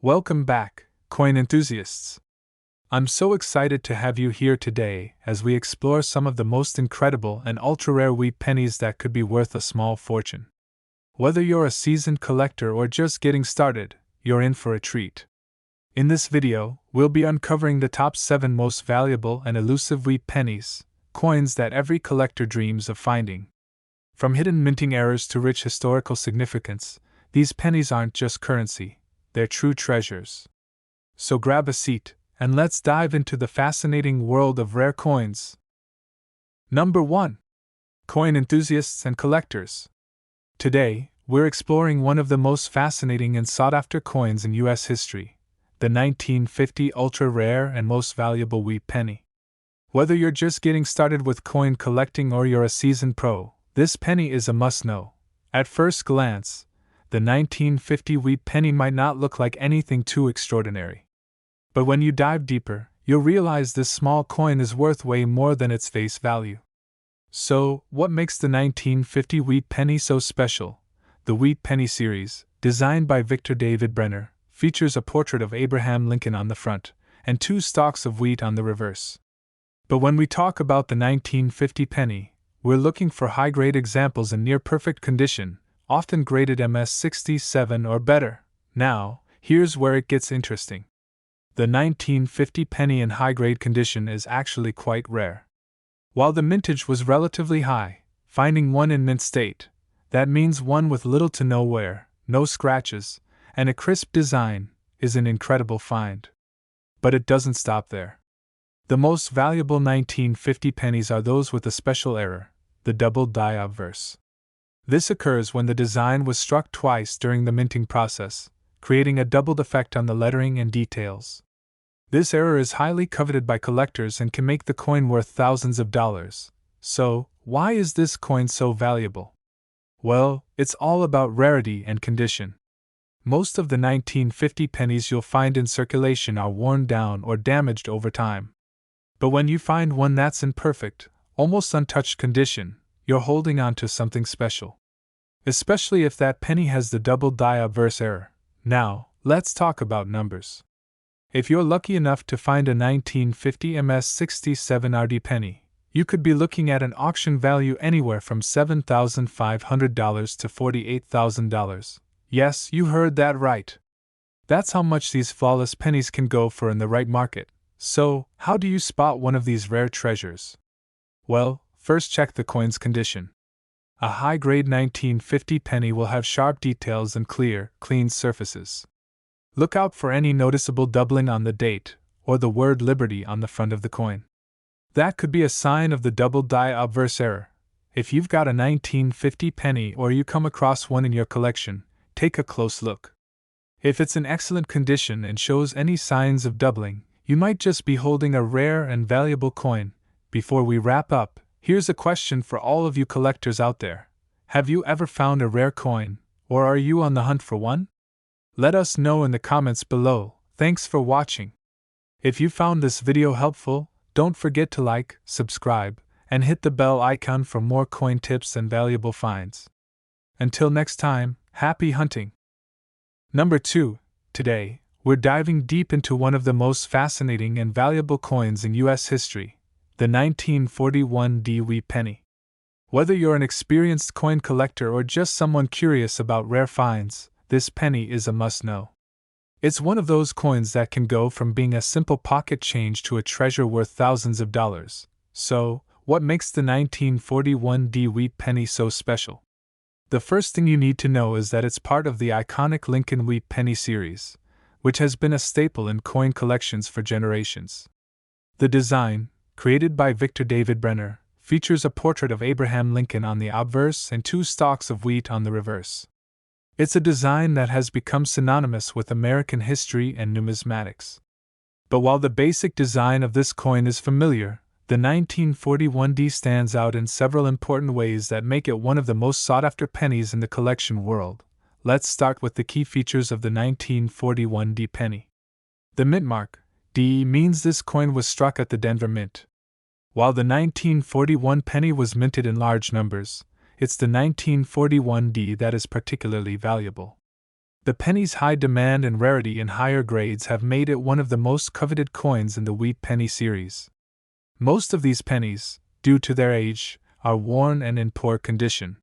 Welcome back, coin enthusiasts. I'm so excited to have you here today as we explore some of the most incredible and ultra-rare wheat pennies that could be worth a small fortune. Whether you're a seasoned collector or just getting started, you're in for a treat. In this video, we'll be uncovering the top 7 most valuable and elusive wheat pennies, coins that every collector dreams of finding. From hidden minting errors to rich historical significance, these pennies aren't just currency, they're true treasures. So grab a seat, and let's dive into the fascinating world of rare coins. Number 1. Coin enthusiasts and collectors. Today, we're exploring one of the most fascinating and sought-after coins in U.S. history, the 1950 ultra-rare and most valuable wheat penny. Whether you're just getting started with coin collecting or you're a seasoned pro, this penny is a must-know. At first glance, the 1950 wheat penny might not look like anything too extraordinary. But when you dive deeper, you'll realize this small coin is worth way more than its face value. So, what makes the 1950 wheat penny so special? The Wheat Penny series, designed by Victor David Brenner, features a portrait of Abraham Lincoln on the front and 2 stalks of wheat on the reverse. But when we talk about the 1950 penny, we're looking for high-grade examples in near-perfect condition, often graded MS-67 or better. Now, here's where it gets interesting. The 1950 penny in high-grade condition is actually quite rare. While the mintage was relatively high, finding one in mint state, that means one with little to no wear, no scratches, and a crisp design, is an incredible find. But it doesn't stop there. The most valuable 1950 pennies are those with a special error, the double die obverse. This occurs when the design was struck twice during the minting process, creating a doubled effect on the lettering and details. This error is highly coveted by collectors and can make the coin worth thousands of dollars. So, why is this coin so valuable? Well, it's all about rarity and condition. Most of the 1950 pennies you'll find in circulation are worn down or damaged over time. But when you find one that's in perfect, almost untouched condition, you're holding on to something special. Especially if that penny has the double die obverse error. Now, let's talk about numbers. If you're lucky enough to find a 1950 MS-67 RD penny, you could be looking at an auction value anywhere from $7,500 to $48,000. Yes, you heard that right. That's how much these flawless pennies can go for in the right market. So, how do you spot one of these rare treasures? Well, first check the coin's condition. A high-grade 1950 penny will have sharp details and clear, clean surfaces. Look out for any noticeable doubling on the date, or the word Liberty on the front of the coin. That could be a sign of the double die obverse error. If you've got a 1950 penny or you come across one in your collection, take a close look. If it's in excellent condition and shows any signs of doubling, you might just be holding a rare and valuable coin. Before we wrap up, here's a question for all of you collectors out there. Have you ever found a rare coin, or are you on the hunt for one? Let us know in the comments below. Thanks for watching. If you found this video helpful, don't forget to like, subscribe, and hit the bell icon for more coin tips and valuable finds. Until next time, happy hunting! Number 2. Today, we're diving deep into one of the most fascinating and valuable coins in U.S. history, the 1941 wheat penny. Whether you're an experienced coin collector or just someone curious about rare finds, this penny is a must-know. It's one of those coins that can go from being a simple pocket change to a treasure worth thousands of dollars. So, what makes the 1941 wheat penny so special? The first thing you need to know is that it's part of the iconic Lincoln Wheat Penny series, which has been a staple in coin collections for generations. The design, created by Victor David Brenner, features a portrait of Abraham Lincoln on the obverse and 2 stalks of wheat on the reverse. It's a design that has become synonymous with American history and numismatics. But while the basic design of this coin is familiar, the 1941 stands out in several important ways that make it one of the most sought-after pennies in the collection world. Let's start with the key features of the 1941 penny. The mint mark, D, means this coin was struck at the Denver Mint. While the 1941 penny was minted in large numbers, it's the 1941 that is particularly valuable. The penny's high demand and rarity in higher grades have made it one of the most coveted coins in the wheat penny series. Most of these pennies, due to their age, are worn and in poor condition.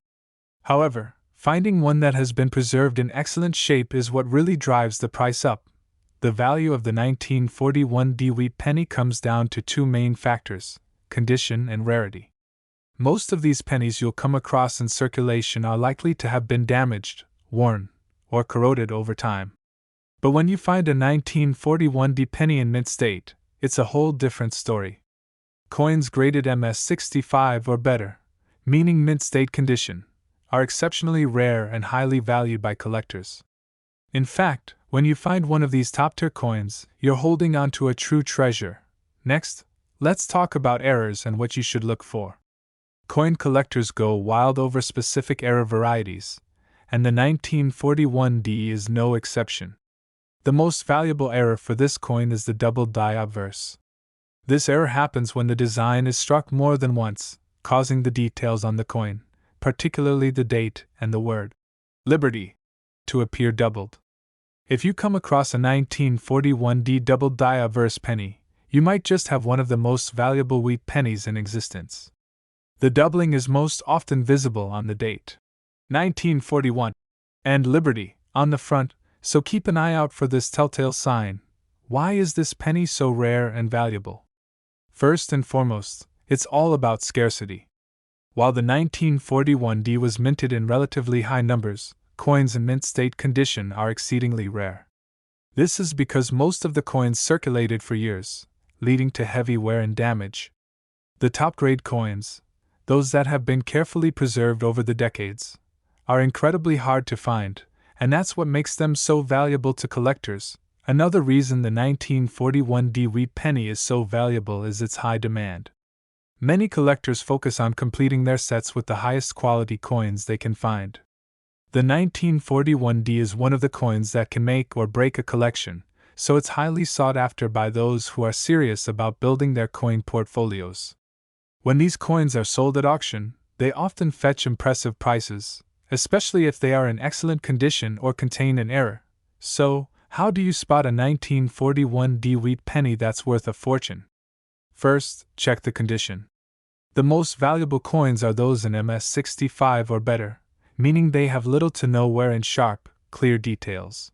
However, finding one that has been preserved in excellent shape is what really drives the price up. The value of the 1941 D wheat penny comes down to two main factors: condition and rarity. Most of these pennies you'll come across in circulation are likely to have been damaged, worn, or corroded over time. But when you find a 1941 D penny in mint state, it's a whole different story. Coins graded MS65 or better, meaning mint state condition, are exceptionally rare and highly valued by collectors. In fact, when you find one of these top-tier coins, you're holding on to a true treasure. Next, let's talk about errors and what you should look for. Coin collectors go wild over specific error varieties, and the 1941D is no exception. The most valuable error for this coin is the double die obverse. This error happens when the design is struck more than once, causing the details on the coin, particularly the date and the word Liberty, to appear doubled. If you come across a 1941D double die obverse penny, you might just have one of the most valuable wheat pennies in existence. The doubling is most often visible on the date 1941 and Liberty on the front, so keep an eye out for this telltale sign. Why is this penny so rare and valuable? First and foremost, it's all about scarcity. While the 1941D was minted in relatively high numbers, coins in mint state condition are exceedingly rare. This is because most of the coins circulated for years, leading to heavy wear and damage. The top-grade coins, those that have been carefully preserved over the decades, are incredibly hard to find, and that's what makes them so valuable to collectors. Another reason the 1941D wheat penny is so valuable is its high demand. Many collectors focus on completing their sets with the highest quality coins they can find. The 1941D is one of the coins that can make or break a collection, so it's highly sought after by those who are serious about building their coin portfolios. When these coins are sold at auction, they often fetch impressive prices, especially if they are in excellent condition or contain an error. So, how do you spot a 1941D wheat penny that's worth a fortune? First, check the condition. The most valuable coins are those in MS65 or better, meaning they have little to no wear and sharp, clear details.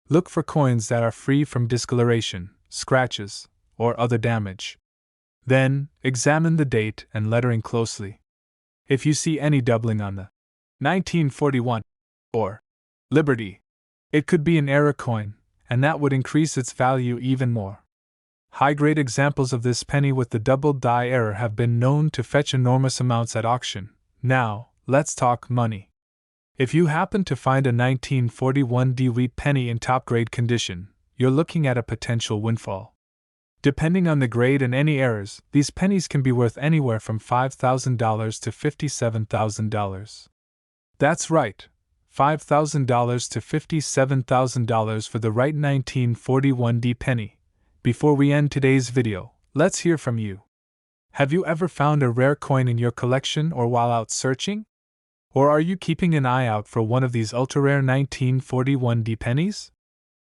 Look for coins that are free from discoloration, scratches, or other damage. Then, examine the date and lettering closely. If you see any doubling on the 1941 or Liberty, it could be an error coin, and that would increase its value even more. High-grade examples of this penny with the double die error have been known to fetch enormous amounts at auction. Now, let's talk money. If you happen to find a 1941D wheat penny in top-grade condition, you're looking at a potential windfall. Depending on the grade and any errors, these pennies can be worth anywhere from $5,000 to $57,000. That's right, $5,000 to $57,000 for the right 1941D penny. Before we end today's video, let's hear from you. Have you ever found a rare coin in your collection or while out searching? Or are you keeping an eye out for one of these ultra-rare 1941D pennies?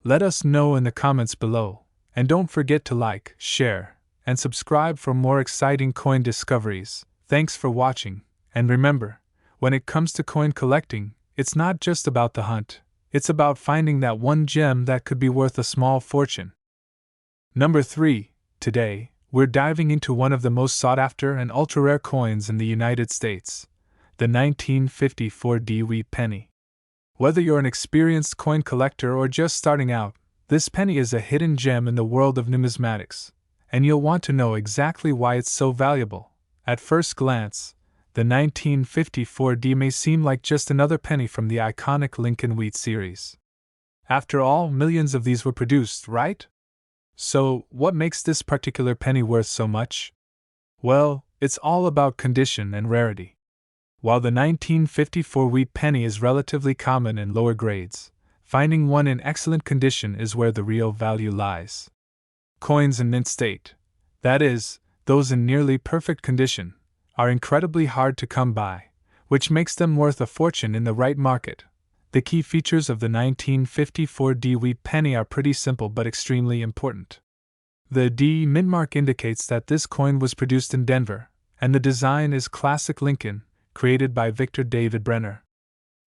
Let us know in the comments below, and don't forget to like, share, and subscribe for more exciting coin discoveries. Thanks for watching, and remember, when it comes to coin collecting, it's not just about the hunt, it's about finding that one gem that could be worth a small fortune. Number 3. Today, we're diving into one of the most sought-after and ultra-rare coins in the United States, the 1954D wheat penny. Whether you're an experienced coin collector or just starting out, this penny is a hidden gem in the world of numismatics, and you'll want to know exactly why it's so valuable. At first glance, the 1954D may seem like just another penny from the iconic Lincoln Wheat series. After all, millions of these were produced, right? So, what makes this particular penny worth so much? Well, it's all about condition and rarity. While the 1954 wheat penny is relatively common in lower grades, finding one in excellent condition is where the real value lies. Coins in mint state, that is, those in nearly perfect condition, are incredibly hard to come by, which makes them worth a fortune in the right market. The key features of the 1954 D wheat penny are pretty simple but extremely important. The D mint mark indicates that this coin was produced in Denver, and the design is classic Lincoln, created by Victor David Brenner.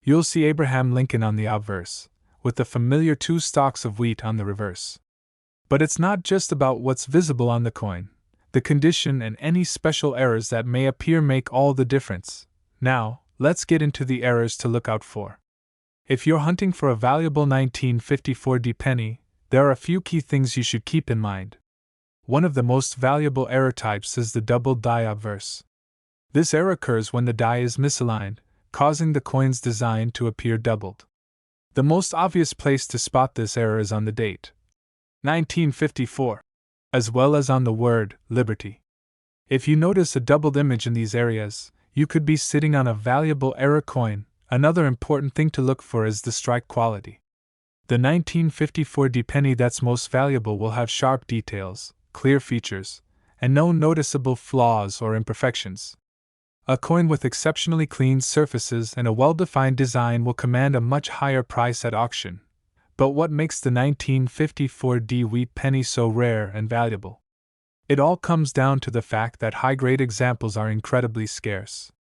You'll see Abraham Lincoln on the obverse, with the familiar two stalks of wheat on the reverse. But it's not just about what's visible on the coin. The condition and any special errors that may appear make all the difference. Now, let's get into the errors to look out for. If you're hunting for a valuable 1954 D penny, there are a few key things you should keep in mind. One of the most valuable error types is the doubled die obverse. This error occurs when the die is misaligned, causing the coin's design to appear doubled. The most obvious place to spot this error is on the date, 1954, as well as on the word liberty. If you notice a doubled image in these areas, you could be sitting on a valuable error coin. Another important thing to look for is the strike quality. The 1954 D penny that's most valuable will have sharp details, clear features, and no noticeable flaws or imperfections. A coin with exceptionally clean surfaces and a well-defined design will command a much higher price at auction. But what makes the 1954 D wheat penny so rare and valuable? It all comes down to the fact that high-grade examples are incredibly scarce.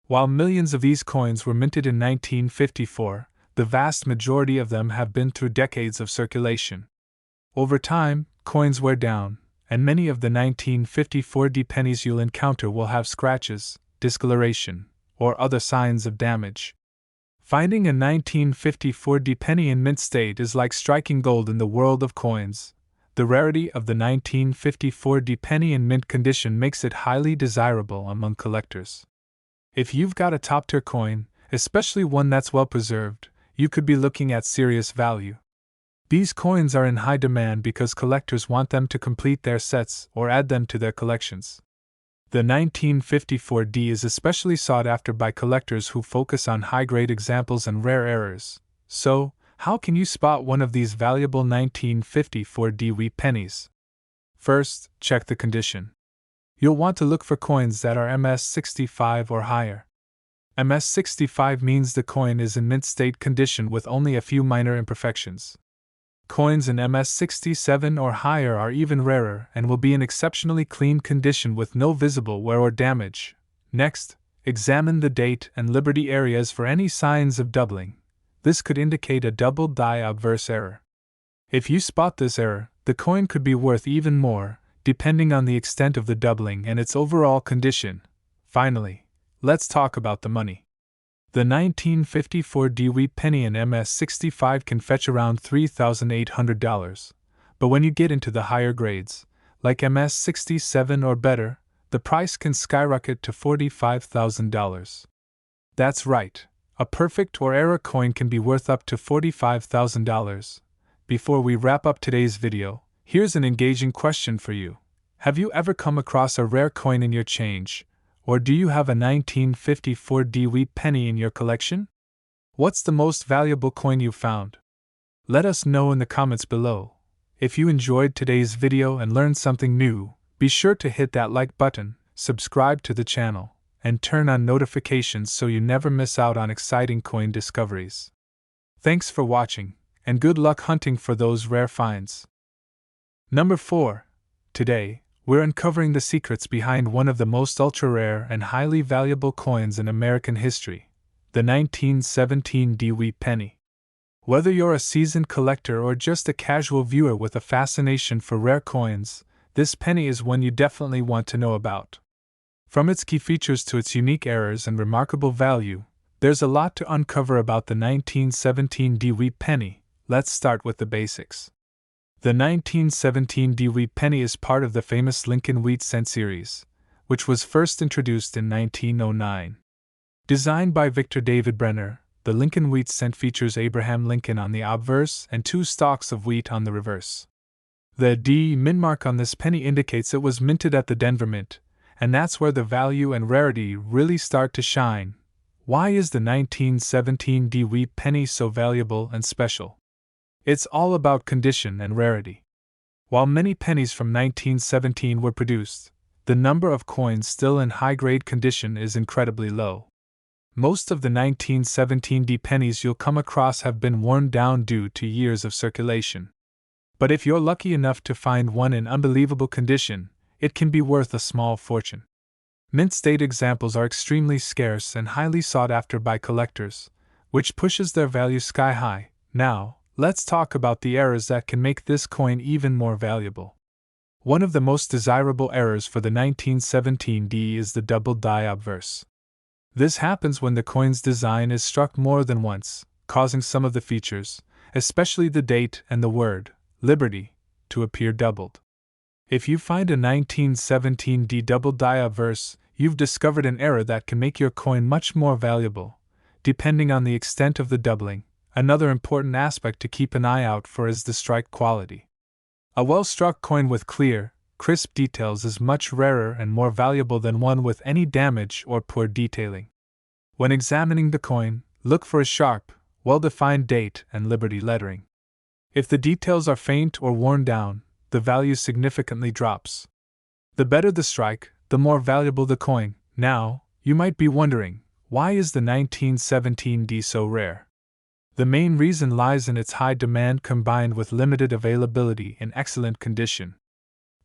While millions of these coins were minted in 1954, the vast majority of them have been through decades of circulation. Over time, coins wear down, and many of the 1954 D pennies you'll encounter will have scratches, discoloration, or other signs of damage. Finding a 1954 D penny in mint state is like striking gold in the world of coins. The rarity of the 1954 D penny in mint condition makes it highly desirable among collectors. If you've got a top-tier coin, especially one that's well preserved, you could be looking at serious value. These coins are in high demand because collectors want them to complete their sets or add them to their collections. The 1954 D is especially sought after by collectors who focus on high-grade examples and rare errors. So, how can you spot one of these valuable 1954 D wheat pennies? First, check the condition. You'll want to look for coins that are MS65 or higher. MS65 means the coin is in mint state condition with only a few minor imperfections. Coins in MS67 or higher are even rarer and will be in exceptionally clean condition with no visible wear or damage. Next, examine the date and liberty areas for any signs of doubling. This could indicate a doubled die obverse error. If you spot this error, the coin could be worth even more, depending on the extent of the doubling and its overall condition. Finally, let's talk about the money. The 1954 D wheat penny in MS65 can fetch around $3,800, but when you get into the higher grades, like MS67 or better, the price can skyrocket to $45,000. That's right, a perfect or error coin can be worth up to $45,000. Before we wrap up today's video, here's an engaging question for you. Have you ever come across a rare coin in your change? Or do you have a 1954 D wheat penny in your collection? What's the most valuable coin you've found? Let us know in the comments below. If you enjoyed today's video and learned something new, be sure to hit that like button, subscribe to the channel, and turn on notifications so you never miss out on exciting coin discoveries. Thanks for watching, and good luck hunting for those rare finds. Number 4. Today, we're uncovering the secrets behind one of the most ultra-rare and highly valuable coins in American history, the 1917 D wheat penny. Whether you're a seasoned collector or just a casual viewer with a fascination for rare coins, this penny is one you definitely want to know about. From its key features to its unique errors and remarkable value, there's a lot to uncover about the 1917 D wheat penny. Let's start with the basics. The 1917 D wheat penny is part of the famous Lincoln Wheat Cent series, which was first introduced in 1909. Designed by Victor David Brenner, the Lincoln Wheat Cent features Abraham Lincoln on the obverse and two stalks of wheat on the reverse. The D mint mark on this penny indicates it was minted at the Denver Mint, and that's where the value and rarity really start to shine. Why is the 1917 D wheat penny so valuable and special? It's all about condition and rarity. While many pennies from 1917 were produced, the number of coins still in high-grade condition is incredibly low. Most of the 1917D pennies you'll come across have been worn down due to years of circulation. But if you're lucky enough to find one in unbelievable condition, it can be worth a small fortune. Mint state examples are extremely scarce and highly sought after by collectors, which pushes their value sky high. Now, let's talk about the errors that can make this coin even more valuable. One of the most desirable errors for the 1917D is the double die obverse. This happens when the coin's design is struck more than once, causing some of the features, especially the date and the word, Liberty, to appear doubled. If you find a 1917D double die obverse, you've discovered an error that can make your coin much more valuable, depending on the extent of the doubling. Another important aspect to keep an eye out for is the strike quality. A well-struck coin with clear, crisp details is much rarer and more valuable than one with any damage or poor detailing. When examining the coin, look for a sharp, well-defined date and Liberty lettering. If the details are faint or worn down, the value significantly drops. The better the strike, the more valuable the coin. Now, you might be wondering, why is the 1917D so rare? The main reason lies in its high demand combined with limited availability in excellent condition.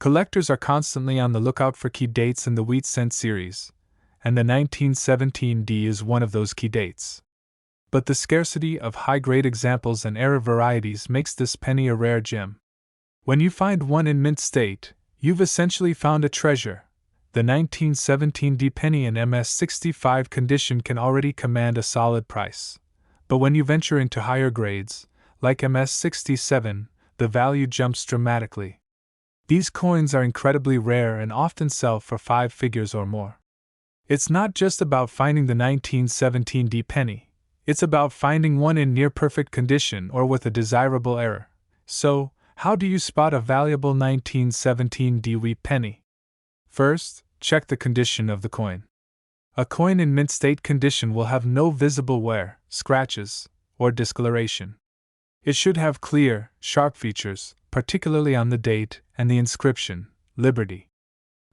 Collectors are constantly on the lookout for key dates in the wheat cent series, and the 1917D is one of those key dates. But the scarcity of high-grade examples and error varieties makes this penny a rare gem. When you find one in mint state, you've essentially found a treasure. The 1917D penny in MS65 condition can already command a solid price. But when you venture into higher grades, like MS67, the value jumps dramatically. These coins are incredibly rare and often sell for 5 figures or more. It's not just about finding the 1917D penny, it's about finding one in near-perfect condition or with a desirable error. So, how do you spot a valuable 1917D wheat penny? First, check the condition of the coin. A coin in mint state condition will have no visible wear, scratches, or discoloration. It should have clear, sharp features, particularly on the date and the inscription, Liberty.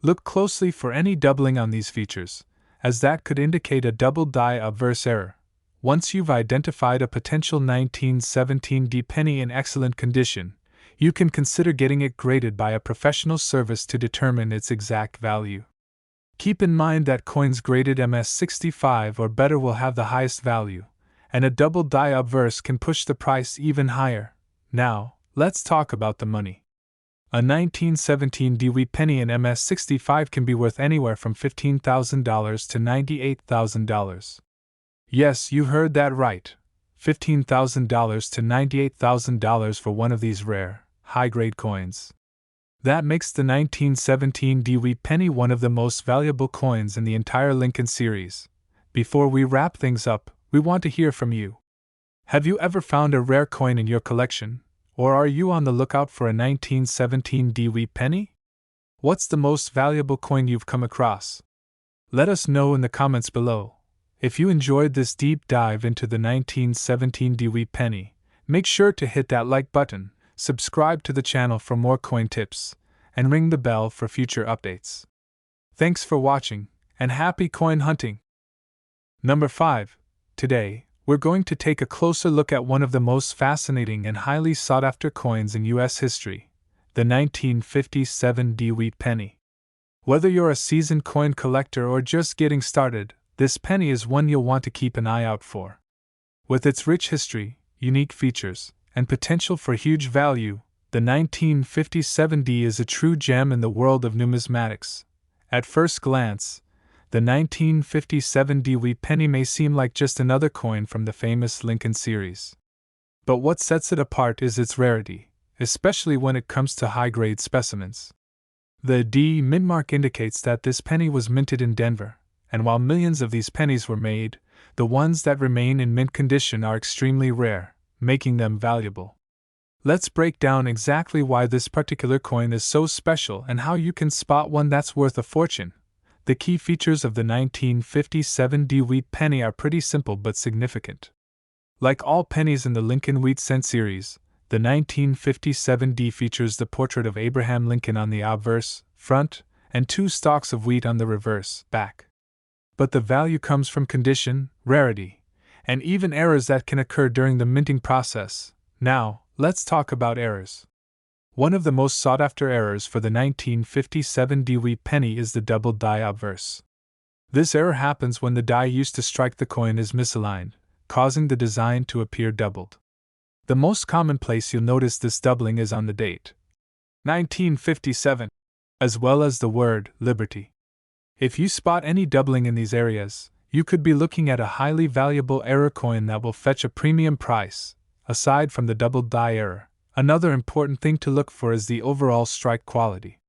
Look closely for any doubling on these features, as that could indicate a double die obverse error. Once you've identified a potential 1917D penny in excellent condition, you can consider getting it graded by a professional service to determine its exact value. Keep in mind that coins graded MS65 or better will have the highest value, and a double die obverse can push the price even higher. Now, let's talk about the money. A 1917D wheat penny in MS65 can be worth anywhere from $15,000 to $98,000. Yes, you heard that right. $15,000 to $98,000 for one of these rare, high-grade coins. That makes the 1917D wheat penny one of the most valuable coins in the entire Lincoln series. Before we wrap things up, we want to hear from you. Have you ever found a rare coin in your collection, or are you on the lookout for a 1917D wheat penny? What's the most valuable coin you've come across? Let us know in the comments below. If you enjoyed this deep dive into the 1917D wheat penny, make sure to hit that like button, subscribe to the channel for more coin tips, and ring the bell for future updates. Thanks for watching, and happy coin hunting! Number 5. Today, we're going to take a closer look at one of the most fascinating and highly sought-after coins in U.S. history, the 1957D wheat penny. Whether you're a seasoned coin collector or just getting started, this penny is one you'll want to keep an eye out for. With its rich history, unique features, and potential for huge value, the 1957D is a true gem in the world of numismatics. At first glance, the 1957D wheat penny may seem like just another coin from the famous Lincoln series. But what sets it apart is its rarity, especially when it comes to high-grade specimens. The D mint mark indicates that this penny was minted in Denver, and while millions of these pennies were made, the ones that remain in mint condition are extremely rare, making them valuable. Let's break down exactly why this particular coin is so special and how you can spot one that's worth a fortune. The key features of the 1957D wheat penny are pretty simple but significant. Like all pennies in the Lincoln wheat cent series, the 1957D features the portrait of Abraham Lincoln on the obverse, front, and 2 stalks of wheat on the reverse, back. but the value comes from condition, rarity, and even errors that can occur during the minting process. Now, let's talk about errors. One of the most sought-after errors for the 1957 Dewey penny is the double die obverse. This error happens when the die used to strike the coin is misaligned, causing the design to appear doubled. The most common place you'll notice this doubling is on the date, 1957, as well as the word liberty. If you spot any doubling in these areas, you could be looking at a highly valuable error coin that will fetch a premium price. Aside from the double die error, another important thing to look for is the overall strike quality.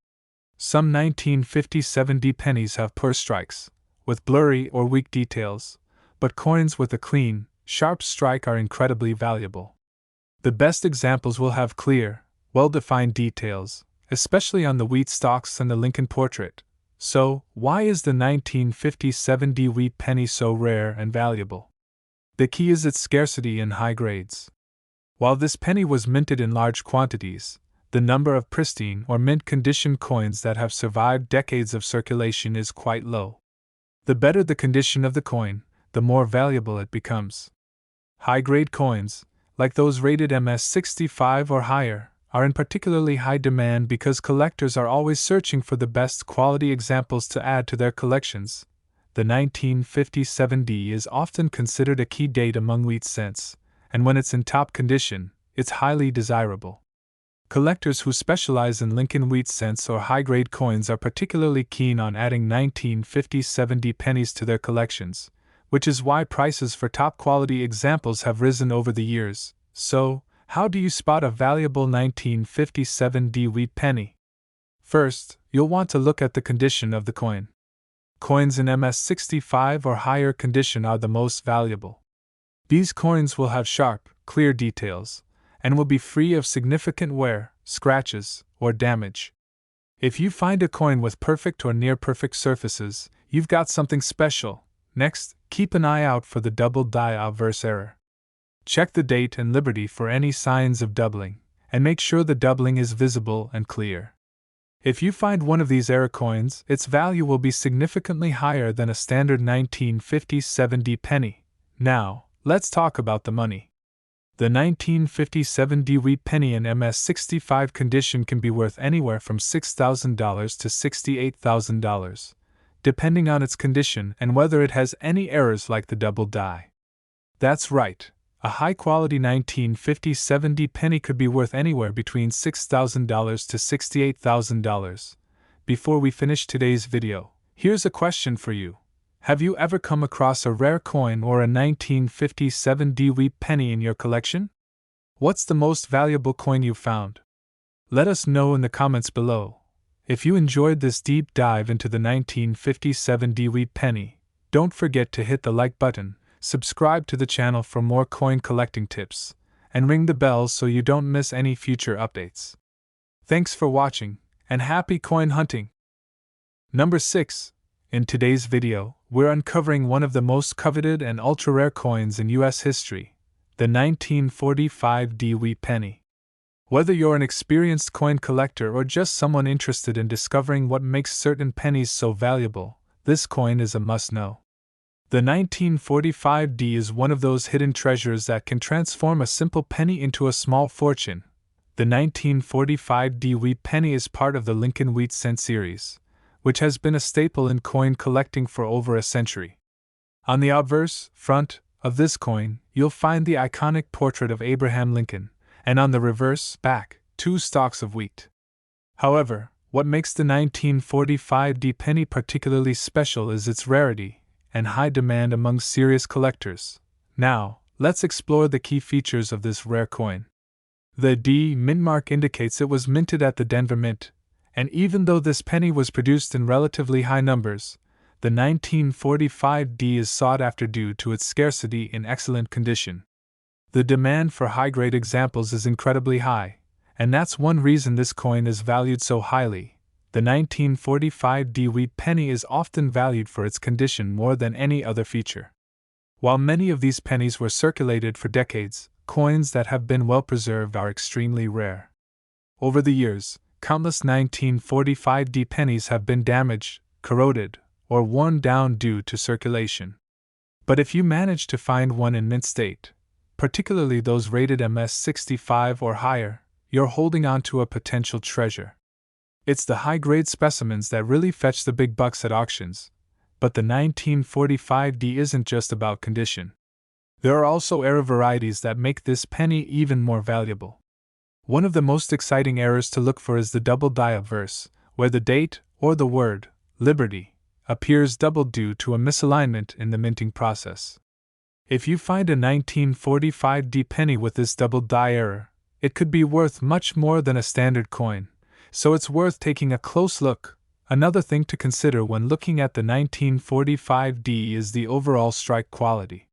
Some 1957 D pennies have poor strikes, with blurry or weak details, but coins with a clean, sharp strike are incredibly valuable. The best examples will have clear, well-defined details, especially on the wheat stalks and the Lincoln portrait. So, why is the 1957 D wheat penny so rare and valuable? The key is its scarcity in high grades. While this penny was minted in large quantities, the number of pristine or mint condition coins that have survived decades of circulation is quite low. The better the condition of the coin, the more valuable it becomes. High-grade coins, like those rated MS65 or higher, are in particularly high demand because collectors are always searching for the best quality examples to add to their collections. The 1957 D is often considered a key date among wheat cents, and when it's in top condition, it's highly desirable. Collectors who specialize in Lincoln wheat cents or high-grade coins are particularly keen on adding 1957 D pennies to their collections, which is why prices for top-quality examples have risen over the years. So, how do you spot a valuable 1957 D wheat penny? First, you'll want to look at the condition of the coin. Coins in MS65 or higher condition are the most valuable. These coins will have sharp, clear details, and will be free of significant wear, scratches, or damage. If you find a coin with perfect or near-perfect surfaces, you've got something special. Next, keep an eye out for the double die obverse error. Check the date and liberty for any signs of doubling, and make sure the doubling is visible and clear. If you find one of these error coins, its value will be significantly higher than a standard 1957 D penny. Now, let's talk about the money. The 1957 D wheat penny in MS65 condition can be worth anywhere from $6,000 to $68,000, depending on its condition and whether it has any errors like the double die. That's right, a high-quality 1957 D penny could be worth anywhere between $6,000 to $68,000. Before we finish today's video, here's a question for you. Have you ever come across a rare coin or a 1957 D wheat penny in your collection? What's the most valuable coin you found? Let us know in the comments below. If you enjoyed this deep dive into the 1957 D wheat penny, don't forget to hit the like button, subscribe to the channel for more coin collecting tips, and ring the bell so you don't miss any future updates. Thanks for watching, and happy coin hunting! Number 6. In today's video, we're uncovering one of the most coveted and ultra-rare coins in U.S. history, the 1945 D wheat penny. Whether you're an experienced coin collector or just someone interested in discovering what makes certain pennies so valuable, this coin is a must-know. The 1945 D is one of those hidden treasures that can transform a simple penny into a small fortune. The 1945 D wheat penny is part of the Lincoln wheat cent series, which has been a staple in coin collecting for over a century. On the obverse front of this coin, you'll find the iconic portrait of Abraham Lincoln, and on the reverse back, 2 stalks of wheat. However, what makes the 1945 D penny particularly special is its rarity and high demand among serious collectors. Now, let's explore the key features of this rare coin. The D mint mark indicates it was minted at the Denver Mint, and even though this penny was produced in relatively high numbers, the 1945 D is sought after due to its scarcity in excellent condition. The demand for high-grade examples is incredibly high, and that's one reason this coin is valued so highly. The 1945 D wheat penny is often valued for its condition more than any other feature. While many of these pennies were circulated for decades, coins that have been well preserved are extremely rare. Over the years, countless 1945 D pennies have been damaged, corroded, or worn down due to circulation. But if you manage to find one in mint state, particularly those rated MS65 or higher, you're holding on to a potential treasure. It's the high-grade specimens that really fetch the big bucks at auctions, but the 1945D isn't just about condition. There are also error varieties that make this penny even more valuable. One of the most exciting errors to look for is the double die obverse, where the date, or the word, Liberty, appears doubled due to a misalignment in the minting process. If you find a 1945D penny with this double die error, it could be worth much more than a standard coin, so it's worth taking a close look. Another thing to consider when looking at the 1945D is the overall strike quality.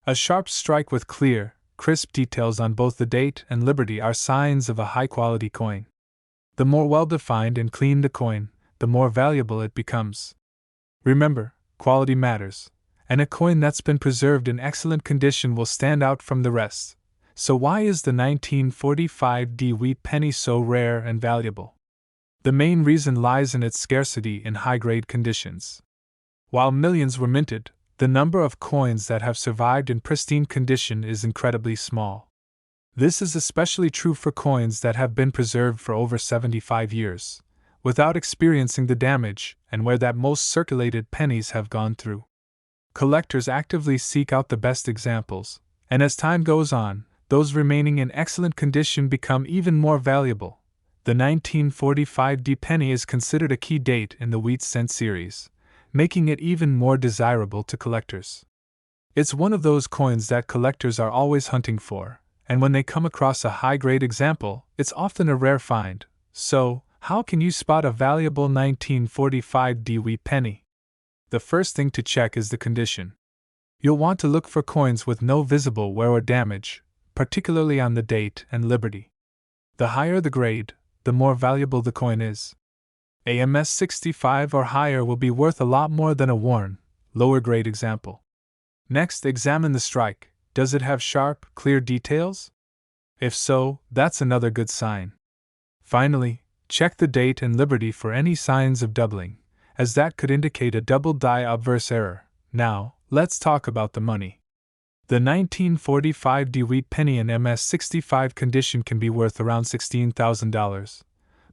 A sharp strike with clear, crisp details on both the date and Liberty are signs of a high-quality coin. The more well-defined and clean the coin, the more valuable it becomes. Remember, quality matters, and a coin that's been preserved in excellent condition will stand out from the rest. So why is the 1945D wheat penny so rare and valuable? The main reason lies in its scarcity in high-grade conditions. While millions were minted, the number of coins that have survived in pristine condition is incredibly small. This is especially true for coins that have been preserved for over 75 years, without experiencing the damage and wear that most circulated pennies have gone through. Collectors actively seek out the best examples, and as time goes on, those remaining in excellent condition become even more valuable. The 1945D penny is considered a key date in the wheat cent series, making it even more desirable to collectors. It's one of those coins that collectors are always hunting for, and when they come across a high-grade example, it's often a rare find. So, how can you spot a valuable 1945D wheat penny? The first thing to check is the condition. You'll want to look for coins with no visible wear or damage, particularly on the date and Liberty. The higher the grade, the more valuable the coin is. A MS65 or higher will be worth a lot more than a worn, lower grade example. Next, examine the strike. Does it have sharp, clear details? If so, that's another good sign. Finally, check the date and Liberty for any signs of doubling, as that could indicate a double die obverse error. Now, let's talk about the money. The 1945D wheat penny in MS65 condition can be worth around $16,000.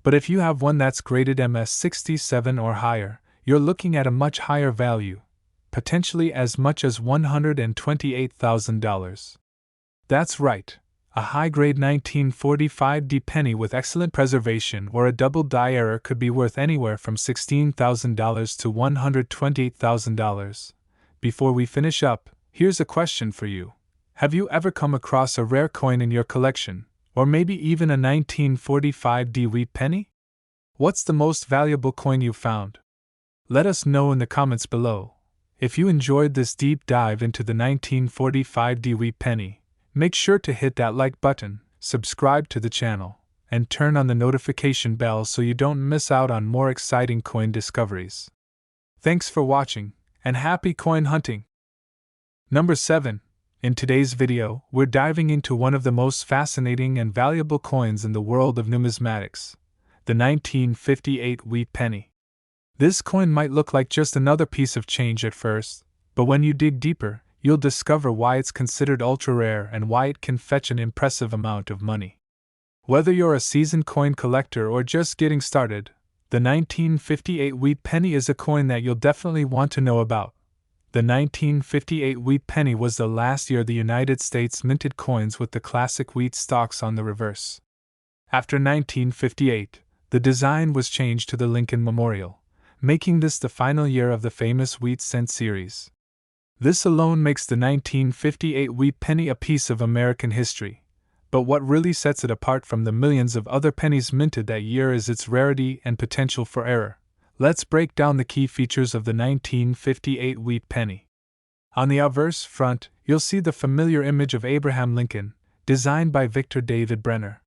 But if you have one that's graded MS67 or higher, you're looking at a much higher value, potentially as much as $128,000. That's right, a high-grade 1945D penny with excellent preservation or a double die error could be worth anywhere from $16,000 to $128,000. Before we finish up, here's a question for you. Have you ever come across a rare coin in your collection, or maybe even a 1945D wheat penny? What's the most valuable coin you've found? Let us know in the comments below. If you enjoyed this deep dive into the 1945D wheat penny, make sure to hit that like button, subscribe to the channel, and turn on the notification bell so you don't miss out on more exciting coin discoveries. Thanks for watching, and happy coin hunting! Number 7. In today's video, we're diving into one of the most fascinating and valuable coins in the world of numismatics, the 1958 wheat penny. This coin might look like just another piece of change at first, but when you dig deeper, you'll discover why it's considered ultra-rare and why it can fetch an impressive amount of money. Whether you're a seasoned coin collector or just getting started, the 1958 wheat penny is a coin that you'll definitely want to know about. The 1958 wheat penny was the last year the United States minted coins with the classic wheat stalks on the reverse. After 1958, the design was changed to the Lincoln Memorial, making this the final year of the famous wheat cent series. This alone makes the 1958 wheat penny a piece of American history, but what really sets it apart from the millions of other pennies minted that year is its rarity and potential for error. Let's break down the key features of the 1958 wheat penny. On the obverse front, you'll see the familiar image of Abraham Lincoln, designed by Victor David Brenner.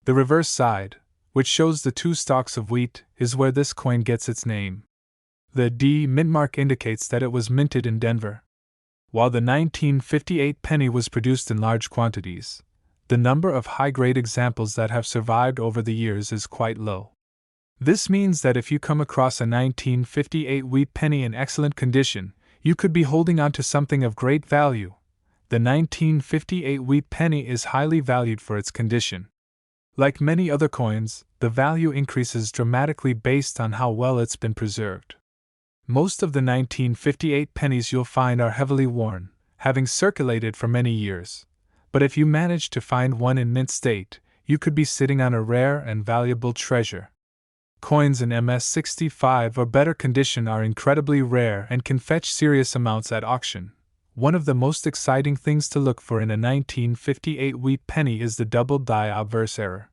The reverse side, which shows the two stalks of wheat, is where this coin gets its name. The D mint mark indicates that it was minted in Denver. While the 1958 penny was produced in large quantities, the number of high-grade examples that have survived over the years is quite low. This means that if you come across a 1958 wheat penny in excellent condition, you could be holding on to something of great value. The 1958 wheat penny is highly valued for its condition. Like many other coins, the value increases dramatically based on how well it's been preserved. Most of the 1958 pennies you'll find are heavily worn, having circulated for many years. But if you manage to find one in mint state, you could be sitting on a rare and valuable treasure. Coins in MS-65 or better condition are incredibly rare and can fetch serious amounts at auction. One of the most exciting things to look for in a 1958 wheat penny is the double die obverse error.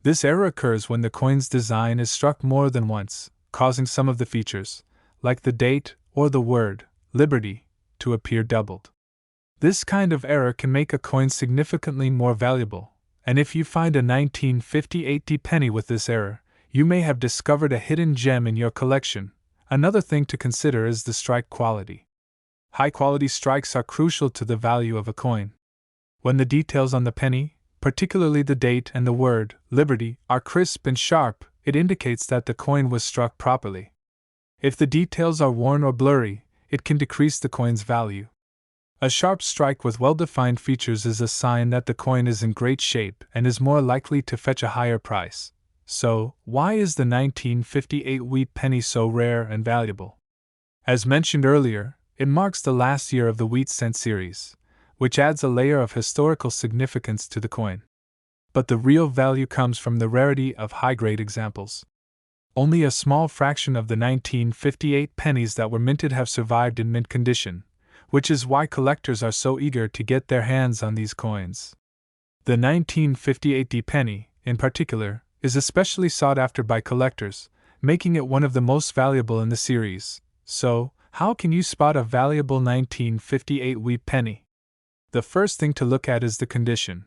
This error occurs when the coin's design is struck more than once, causing some of the features, like the date or the word, Liberty, to appear doubled. This kind of error can make a coin significantly more valuable, and if you find a 1958 penny with this error, you may have discovered a hidden gem in your collection. Another thing to consider is the strike quality. High-quality strikes are crucial to the value of a coin. When the details on the penny, particularly the date and the word, Liberty, are crisp and sharp, it indicates that the coin was struck properly. If the details are worn or blurry, it can decrease the coin's value. A sharp strike with well-defined features is a sign that the coin is in great shape and is more likely to fetch a higher price. So, why is the 1958 wheat penny so rare and valuable? As mentioned earlier, it marks the last year of the wheat cent series, which adds a layer of historical significance to the coin. But the real value comes from the rarity of high-grade examples. Only a small fraction of the 1958 pennies that were minted have survived in mint condition, which is why collectors are so eager to get their hands on these coins. The 1958 penny, in particular, is especially sought after by collectors, making it one of the most valuable in the series. So, how can you spot a valuable 1958 wheat penny? The first thing to look at is the condition.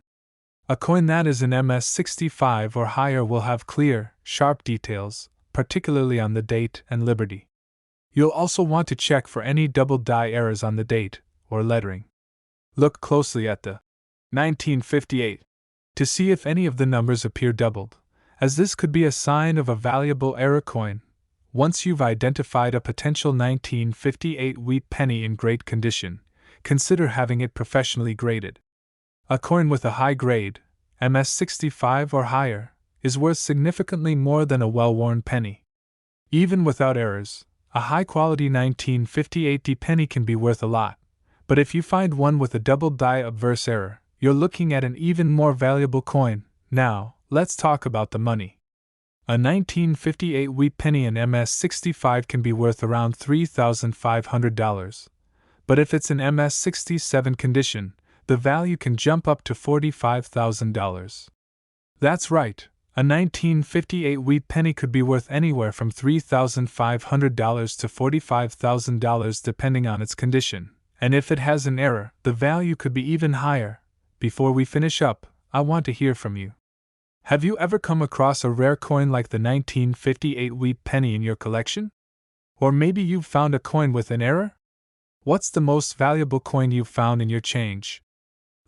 A coin that is in MS-65 or higher will have clear, sharp details, particularly on the date and Liberty. You'll also want to check for any double die errors on the date or lettering. Look closely at the 1958 to see if any of the numbers appear doubled, as this could be a sign of a valuable error coin. Once you've identified a potential 1958 wheat penny in great condition, consider having it professionally graded. A coin with a high grade, MS-65 or higher, is worth significantly more than a well-worn penny. Even without errors, a high-quality 1958 penny can be worth a lot, but if you find one with a double die obverse error, you're looking at an even more valuable coin. Now, let's talk about the money. A 1958 wheat penny in MS-65 can be worth around $3,500, but if it's in MS-67 condition, the value can jump up to $45,000. That's right, a 1958 wheat penny could be worth anywhere from $3,500 to $45,000 depending on its condition, and if it has an error, the value could be even higher. Before we finish up, I want to hear from you. Have you ever come across a rare coin like the 1958 wheat penny in your collection? Or maybe you've found a coin with an error? What's the most valuable coin you've found in your change?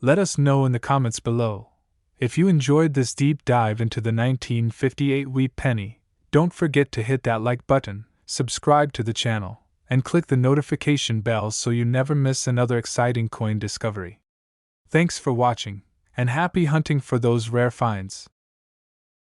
Let us know in the comments below. If you enjoyed this deep dive into the 1958 wheat penny, don't forget to hit that like button, subscribe to the channel, and click the notification bell so you never miss another exciting coin discovery. Thanks for watching, and happy hunting for those rare finds.